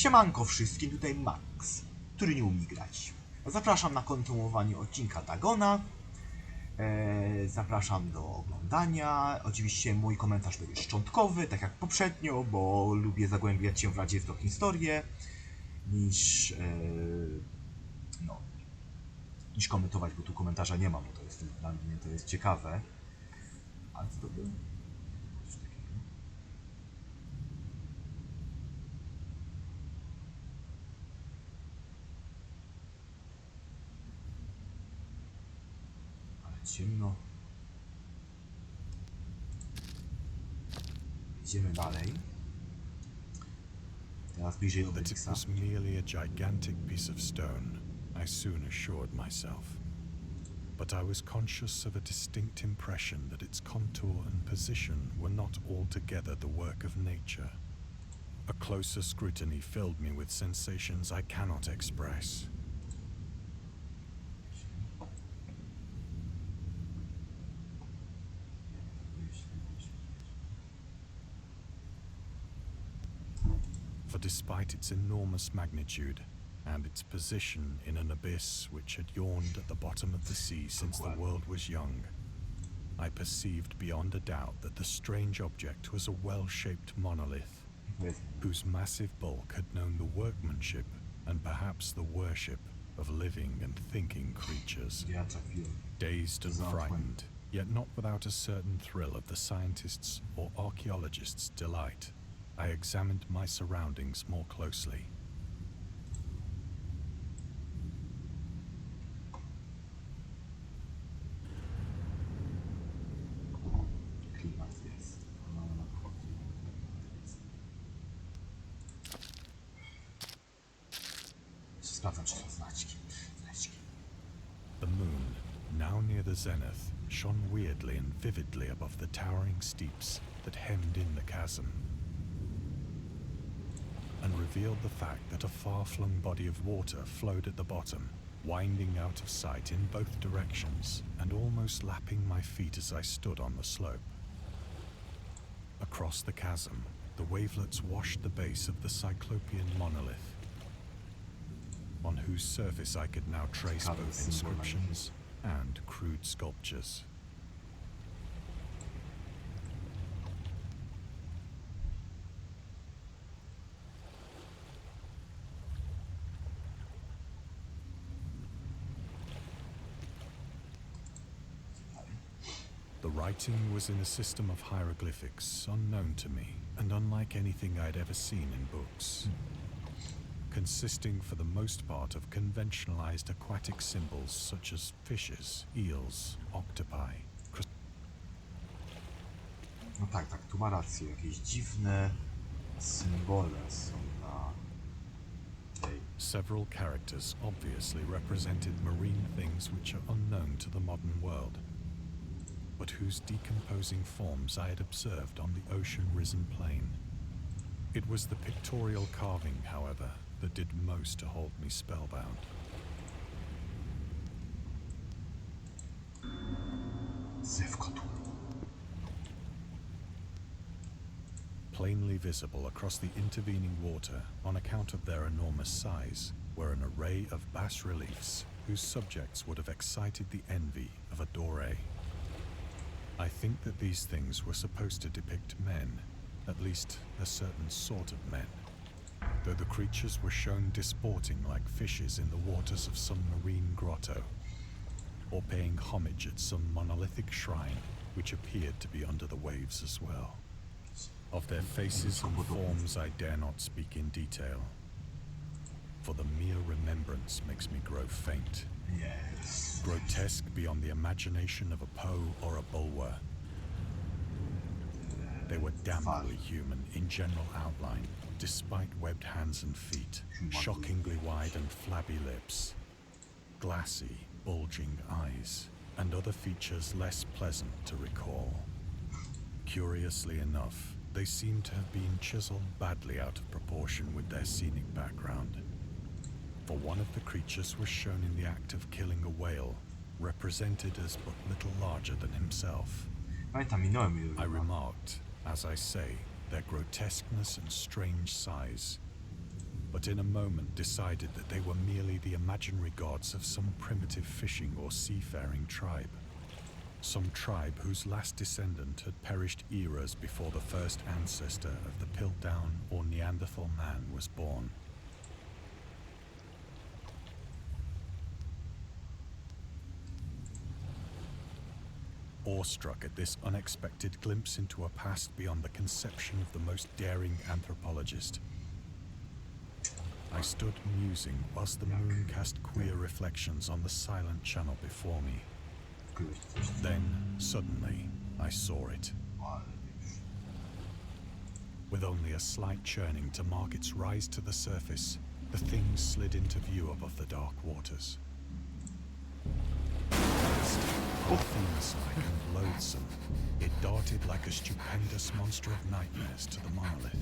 Siemanko wszystkim, tutaj Max, który nie umie grać. Zapraszam na kontynuowanie odcinka Dagona. Zapraszam do oglądania. Oczywiście mój komentarz będzie szczątkowy, tak jak poprzednio, bo lubię zagłębiać się w radziecką historię niż komentować, bo tu komentarza nie mam, bo to jest dla mnie to jest ciekawe. Ale co to było? Coś takiego. Ale ciemno. Idziemy dalej. Teraz bliżej That it Obelixa. was merely a gigantic piece of stone, I soon assured myself. But I was conscious of a distinct impression that its contour and position were not altogether the work of nature. A closer scrutiny filled me with sensations I cannot express. For despite its enormous magnitude, and its position in an abyss which had yawned at the bottom of the sea since the world was young, I perceived beyond a doubt that the strange object was a well-shaped monolith, whose massive bulk had known the workmanship and perhaps the worship of living and thinking creatures. Dazed and frightened, yet not without a certain thrill of the scientist's or archaeologist's delight, I examined my surroundings more closely. Klimat jest. Sprawdzam, czy są znaczki. The moon, now near the zenith, shone weirdly and vividly above the towering steeps that hemmed in the chasm, and revealed the fact that a far-flung body of water flowed at the bottom, winding out of sight in both directions and almost lapping my feet as I stood on the slope. Across the chasm, the wavelets washed the base of the cyclopean monolith, on whose surface I could now trace both inscriptions and crude sculptures. The writing was in a system of hieroglyphics unknown to me and unlike anything I'd ever seen in books, consisting for the most part of conventionalized aquatic symbols such as fishes, eels, octopi. No tak, tu ma rację. Jakieś dziwne symbole są na tej. Several characters obviously represented marine things which are unknown to the modern world, but whose decomposing forms I had observed on the ocean-risen plain. It was the pictorial carving, however, that did most to hold me spellbound. Zew Cthulhu. Plainly visible across the intervening water, on account of their enormous size, were an array of bas-reliefs whose subjects would have excited the envy of a doré. I think that these things were supposed to depict men, at least a certain sort of men, though the creatures were shown disporting like fishes in the waters of some marine grotto, or paying homage at some monolithic shrine which appeared to be under the waves as well. Of their faces and forms I dare not speak in detail, for the mere remembrance makes me grow faint. Yes. Grotesque beyond the imagination of a Poe or a Bulwer. They were damnably human in general outline, despite webbed hands and feet, shockingly wide and flabby lips, glassy, bulging eyes, and other features less pleasant to recall. Curiously enough, they seemed to have been chiseled badly out of proportion with their scenic background. For one of the creatures was shown in the act of killing a whale, represented as but little larger than himself. I remarked, as I say, their grotesqueness and strange size, but in a moment decided that they were merely the imaginary gods of some primitive fishing or seafaring tribe. Some tribe whose last descendant had perished eras before the first ancestor of the Piltdown or Neanderthal man was born. Awestruck at this unexpected glimpse into a past beyond the conception of the most daring anthropologist, I stood musing whilst the moon cast queer reflections on the silent channel before me. Then, suddenly, I saw it. With only a slight churning to mark its rise to the surface, the thing slid into view above the dark waters. Fiend-like and loathsome, it darted like a stupendous monster of nightmares to the monolith,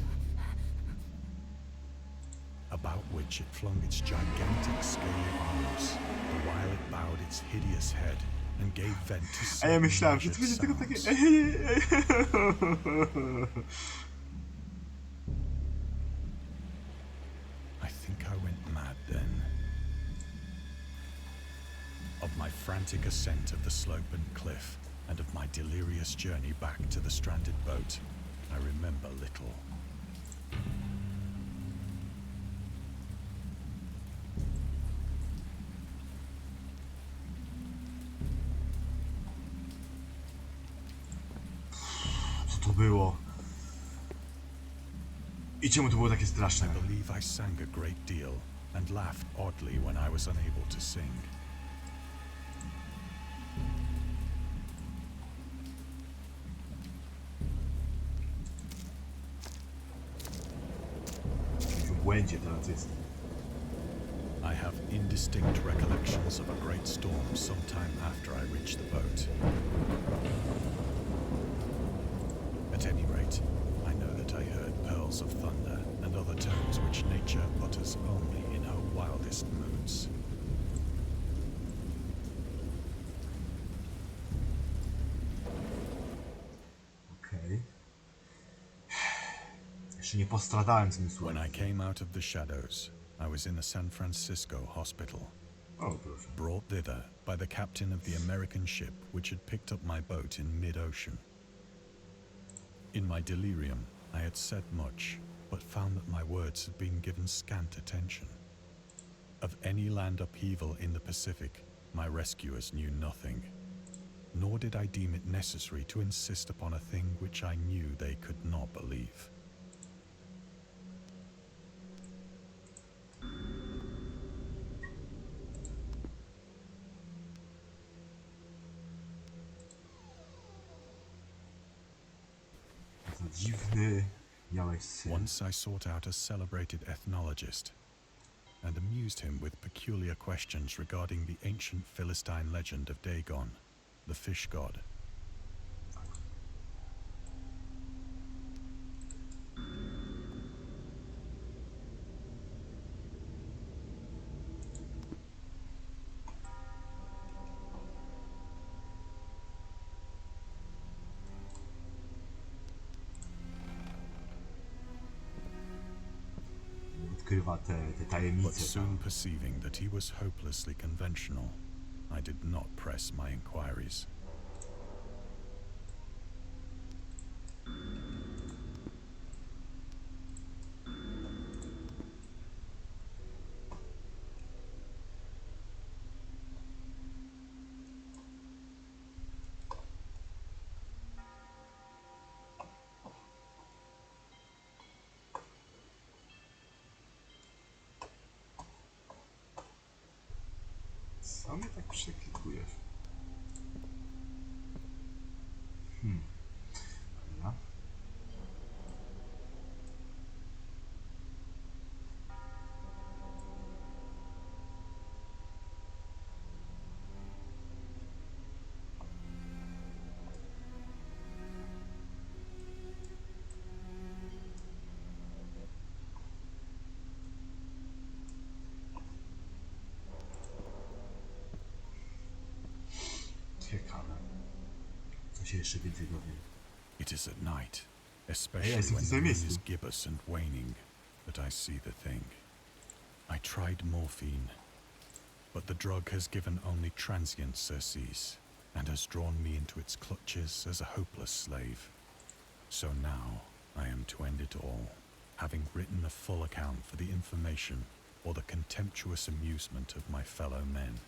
about which it flung its gigantic scaly arms, the while it bowed its hideous head and gave vent to A ja certain myślałem, że measured to będzie tylko takie... sounds. I think I went mad then. Of my frantic ascent of the slope and cliff, and of my delirious journey back to the stranded boat, I remember little. Co to było? I czemu to było takie straszne? I believe I sang a great deal, and laughed oddly when I was unable to sing. W błędzie teraz jest. I have indistinct recollections of a great storm sometime after I reached the boat. At any rate, I know that I heard pearls of thunder and other tones which nature utters only in her wildest moods. Okej. Jeszcze nie postradałem zmysłu. When I came out of the shadows, I was in a San Francisco hospital, O, proszę. brought thither by the captain of the American ship which had picked up my boat in mid-ocean. In my delirium, I had said much, but found that my words had been given scant attention. Of any land upheaval in the Pacific, my rescuers knew nothing, nor did I deem it necessary to insist upon a thing which I knew they could not believe. To dziwny miałeś syn. Once I sought out a celebrated ethnologist and amused him with peculiar questions regarding the ancient Philistine legend of Dagon, the fish god. Odkrywa te But tajemnice. soon perceiving that he was hopelessly conventional, I did not press my inquiries. Co mnie tak przeklikujesz? Dobra. Ciekawe. Co się jeszcze więcej dowiem? It is at night, especially Yes, when it's the moon amazing. is gibbous and waning, that I see the thing. I tried morphine, but the drug has given only transient surcease and has drawn me into its clutches as a hopeless slave. So now I am to end it all, having written a full account for the information or the contemptuous amusement of my fellow men.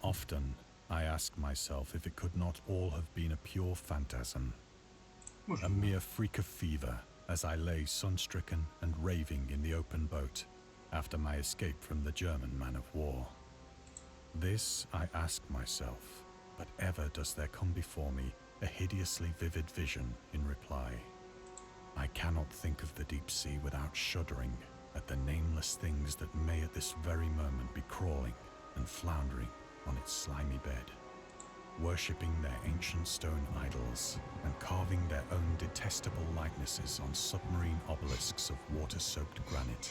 Often, I ask myself if it could not all have been a pure phantasm, a mere freak of fever, as I lay sun-stricken and raving in the open boat after my escape from the German man of war. This I ask myself, but ever does there come before me a hideously vivid vision in reply. I cannot think of the deep sea without shuddering at the nameless things that may at this very moment be crawling and floundering on its slimy bed, worshipping their ancient stone idols and carving their own detestable likenesses on submarine obelisks of water-soaked granite.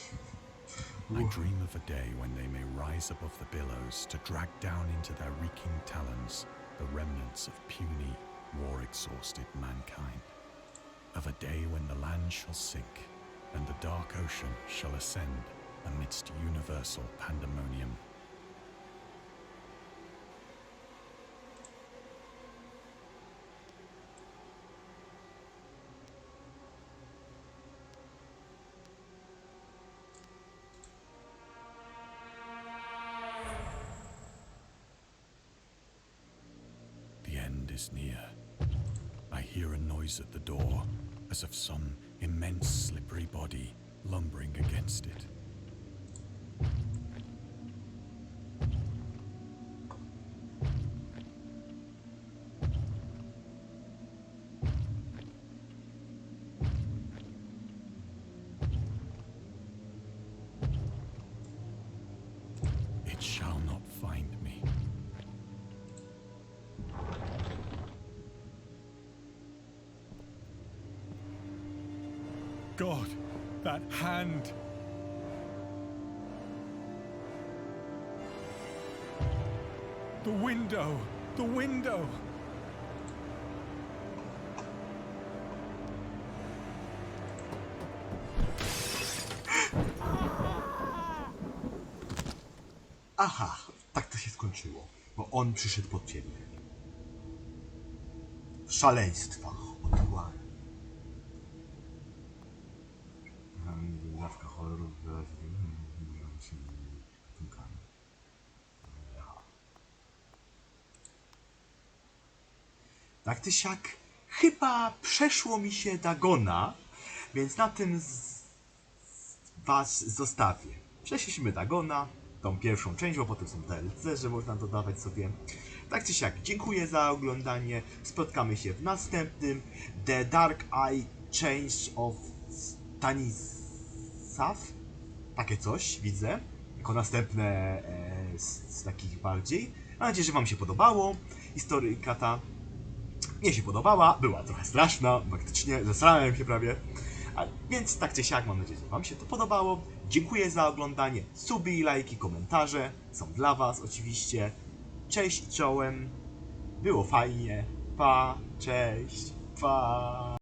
I dream of a day when they may rise above the billows to drag down into their reeking talons the remnants of puny, war-exhausted mankind. Of a day when the land shall sink and the dark ocean shall ascend amidst universal pandemonium. The end is near. I hear a noise at the door, as of some immense slippery body lumbering against it. It shall not find me. God, that hand! The window! The window! Aha, tak to się skończyło, bo on przyszedł pod ciebie. W szaleństwach otchłani. Dawka horrorów gatunkami. Tak czy siak, chyba przeszło mi się Dagona, więc na tym was zostawię. Przeszliśmy Dagona, tą pierwszą część, bo potem są DLC, że można dodawać sobie. Tak czy siak, dziękuję za oglądanie. Spotkamy się w następnym The Dark Eye Change of Stanisław. Takie coś widzę. Jako następne z takich bardziej. Mam nadzieję, że wam się podobało. Historyjka ta mnie się podobała. Była trochę straszna, faktycznie. Zesrałem się prawie. Więc tak czy siak, mam nadzieję, że wam się to podobało. Dziękuję za oglądanie. Suby i lajki, komentarze są dla was oczywiście. Cześć i czołem. Było fajnie. Pa, cześć, pa.